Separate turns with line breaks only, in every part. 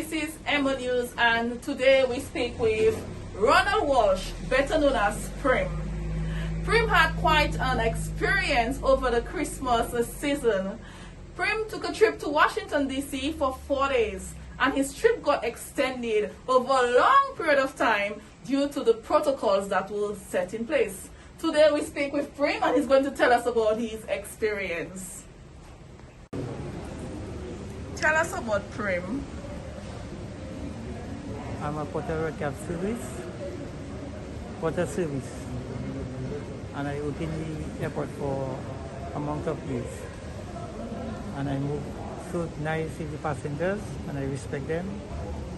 This is Emonews, and today we speak with Ronald Walsh, better known as Prim. Prim had quite an experience over the Christmas season. Prim took a trip to Washington D.C. for 4 days, and his trip got extended over a long period of time due to the protocols that were set in place. Today we speak with Prim, and he's going to tell us about his experience. Tell us about Prim.
I'm a Puerto cab service, water service, and I work in the airport for a month of years. And I move so nice with the passengers, and I respect them,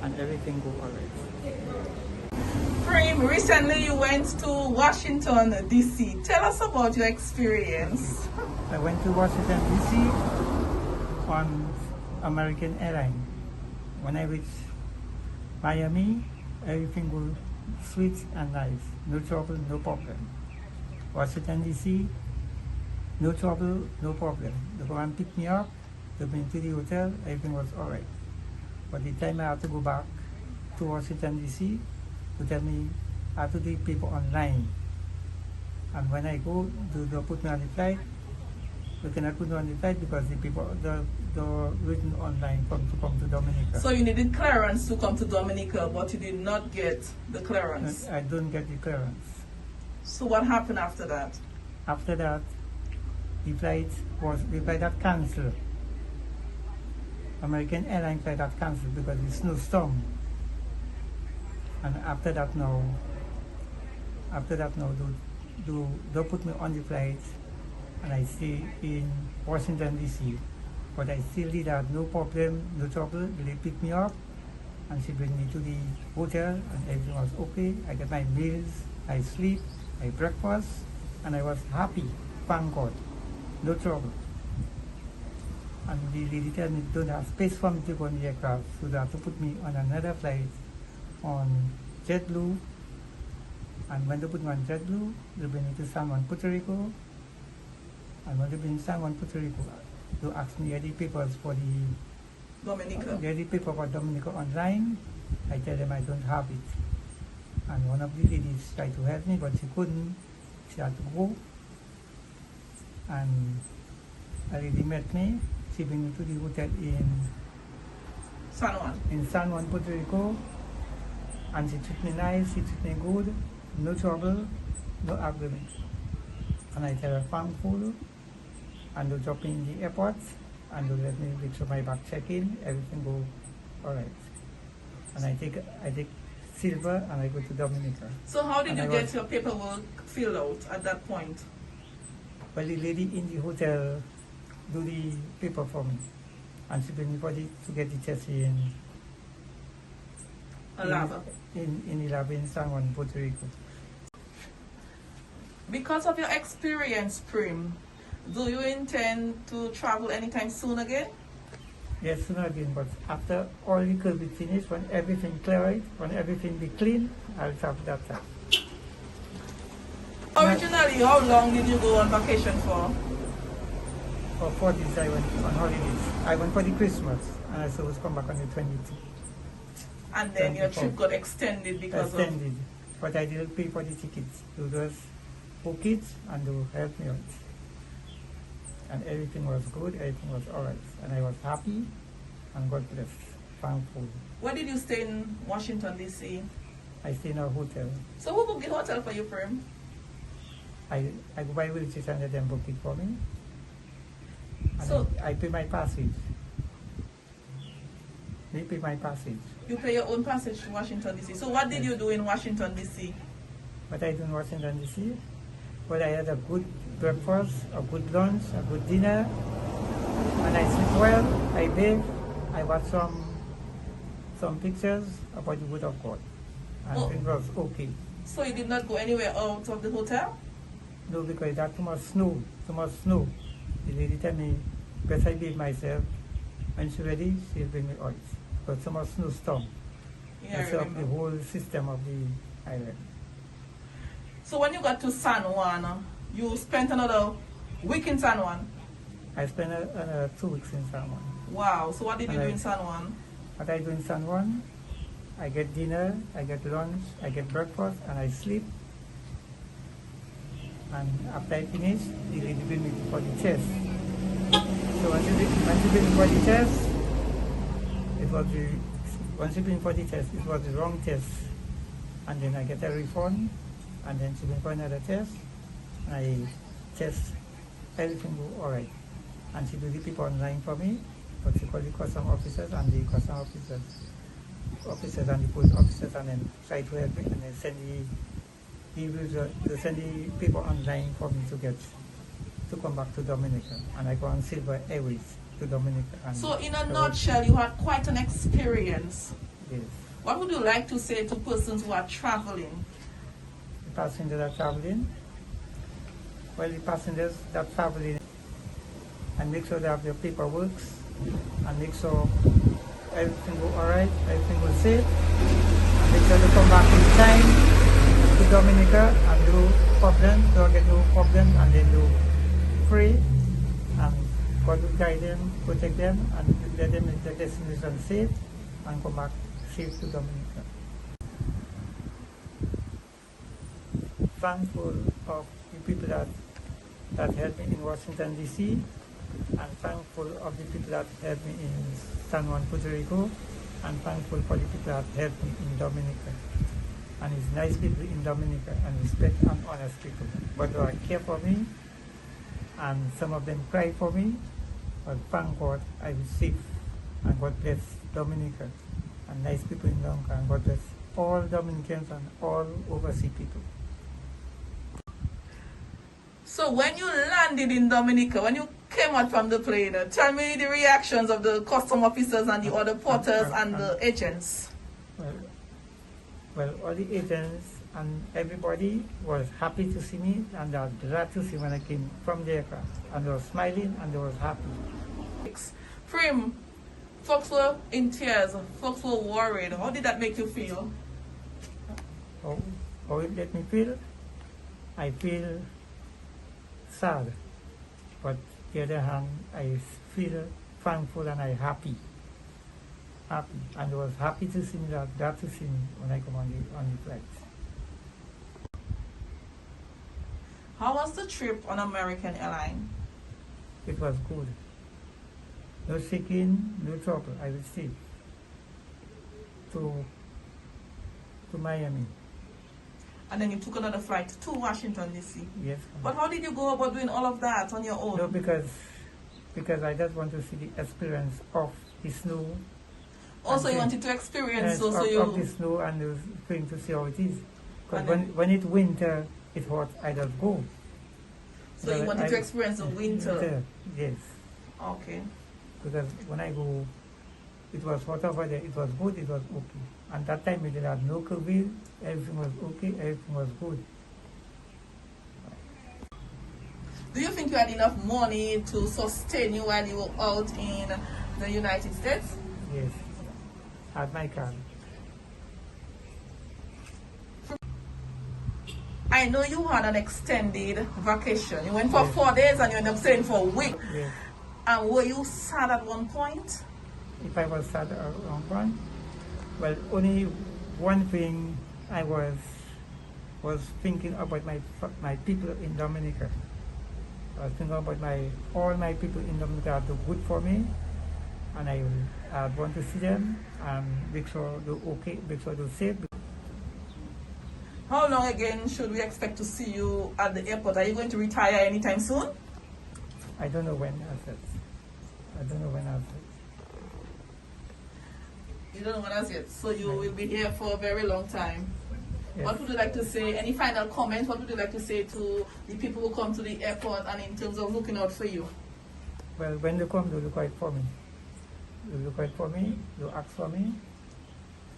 and everything goes alright.
Prim, recently you went to Washington D.C. Tell us about your experience.
I went to Washington D.C. on American Airlines. When I reached Miami, everything was sweet and nice. No trouble, no problem. Washington D.C., no trouble, no problem. They come and pick me up, they bring me to the hotel, everything was alright. But the time I had to go back to Washington D.C., they tell me I have to do paper online. And when I go, they put me on the flight. They cannot put me on the flight because the people, the written online come to Dominica.
So you needed clearance to come to Dominica, but you did not get the clearance.
I don't get the clearance.
So what happened after that?
After that, the flight had cancelled. American Airlines flight had cancelled because of the snowstorm. And after that now, they put me on the flight, and I stay in Washington D.C. But I still did have no problem, no trouble. They picked me up, and she bring me to the hotel, and everything was okay. I get my meals, I sleep, I breakfast, and I was happy, thank God, no trouble. And the lady tell me don't have space for me to go on the aircraft, so they have to put me on another flight on JetBlue. And when they put me on JetBlue, they bring me to San Juan, Puerto Rico. And when they bring me to San Juan, Puerto Rico, they ask me the papers for the
Dominica.
the paper for Dominica online. I tell them I don't have it. And one of the ladies tried to help me, but she couldn't. She had to go. And a lady met me. She bring me to the hotel in San Juan, Puerto Rico. And she treated me nice, she treated me good, no trouble, no argument. And I tell her thankful, and they drop me in the airport, and they let me reach my bag check-in, everything go alright. And I take silver, and I go to Dominica.
So how did you get your paperwork filled out at that point?
Well, the lady in the hotel do the paper for me, and she bring me to get the test in
a lab.
In the lab in San Juan, Puerto Rico.
Because of your experience, Prim, do you intend to travel anytime soon again?
Yes, soon again, but after all the COVID finished, when everything clear, when everything be clean, I'll travel that time.
Originally, how long did you go on vacation for?
For 4 days I went on holidays. I went for the Christmas, and I supposed to come back on the 22nd.
And then your trip got extended because of...
But I didn't pay for the tickets. They just book it, and they helped me out. And everything was good, everything was alright. And I was happy, and God bless, thankful.
Where did you stay in Washington, D.C.?
I stay in a hotel.
So who booked the hotel for you, Prim?
I go by Wilches and let them book it for me. And
so
I pay my passage. They pay my passage.
You pay your own passage to Washington, D.C. So what did you do in Washington, D.C.?
What I do in Washington, D.C.? Well, I had a good breakfast, a good lunch, a good dinner, and I sleep well, I bathe, I watch some pictures about the word of God, and it was okay.
So you did not go anywhere out of the hotel?
No, because it had too much snow. The lady tell me, best I bathe myself. When she's ready, she'll bring me out. But so much snowstorm.
Yeah,
mess up the whole system of the island.
So when you got to San Juan, you spent another week in San Juan?
I spent 2 weeks in San Juan.
Wow. So what did you do in San Juan?
what I do in San Juan, I get dinner, I get lunch, I get breakfast, and I sleep. And after I finish, the lady bring me for the test. So once you bring me for the test, once you bring for the test, it was the wrong test. And then I get a refund, and then she bring for another test. I test, everything go all right. And she do the people online for me, but she call the custom officers and the custom officers and the police officers, and then try to help me, and then send the people online for me to come back to Dominica, and I go on Silver Airways to Dominica. And
so in a nutshell, you had quite an experience.
Yes.
What would you like to say to persons who are traveling?
The passengers are traveling. Well, the passengers that are traveling, and make sure they have their paperwork, and make sure everything go all right, everything goes safe, and make sure they come back in time to Dominica and don't get no problem, and then do free, and God will guide them, protect them, and let them make their destination safe, and come back safe to Dominica. Thankful of the people that helped me in Washington D.C. and thankful of the people that helped me in San Juan, Puerto Rico, and thankful for the people that helped me in Dominica. And it's nice people in Dominica, and respect and honest people. But they care for me, and some of them cry for me, but thank God I was safe, and God bless Dominica, and nice people in Dominica, and God bless all Dominicans and all overseas people.
So when you landed in Dominica, when you came out from the plane, tell me the reactions of the custom officers and the other porters and the agents.
Well, all the agents and everybody was happy to see me, and they were glad to see when I came from the aircraft. And they were smiling and they were happy.
Prim, folks were in tears, folks were worried. How did that make you feel?
How it let me feel? I feel sad, but on the other hand, I feel thankful and I'm happy. And I was happy to see me, glad to see me when I come on the flight.
How was the trip on American Airlines?
It was good. No shaking, no trouble. I will stay to Miami.
And then you took another flight to Washington D.C.
Yes.
But how did you go about doing all of that on your own?
No, because I just want to see the experience of the snow.
Also, you wanted to experience
of the snow and the spring to see how it is. Because when it's winter, it's hot, I just go.
So you wanted to experience the winter?
Yes.
Okay.
Because when I go, it was hot over there, it was good, it was okay. And that time we did have no COVID, everything was okay, everything was good.
Do you think you had enough money to sustain you while you were out in the United States?
Yes, I had my card.
I know you had an extended vacation. You went for 4 days and you ended up staying for a week.
Yes.
And were you sad at one point?
If I was sad at one point, well, only one thing I was thinking about my people in Dominica. I was thinking about all my people in Dominica are good for me, and I want to see them and make sure they're okay, make sure they're safe.
How long again should we expect to see you at the airport? Are you going to retire anytime soon?
I don't know when. I don't know when I'll say.
You don't know when as yet, so you will be here for a very long time. Yes. What would you like to say? Any final comments? What would you like to say to the people who come to the airport and in terms of looking out for you?
Well, when they come, they look out for me. They look out for me, they ask for me,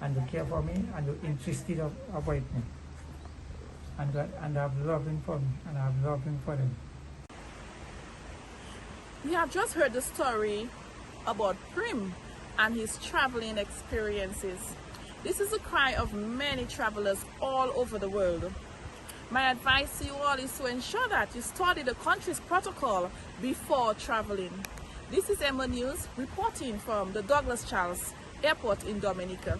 and they care for me, and they're interested about me. And I'm loving for me, and I'm loving for them.
We have just heard the story about Prim and his traveling experiences. This is a cry of many travelers all over the world. My advice to you all is to ensure that you study the country's protocol before traveling. This is Emonews reporting from the Douglas Charles airport in Dominica.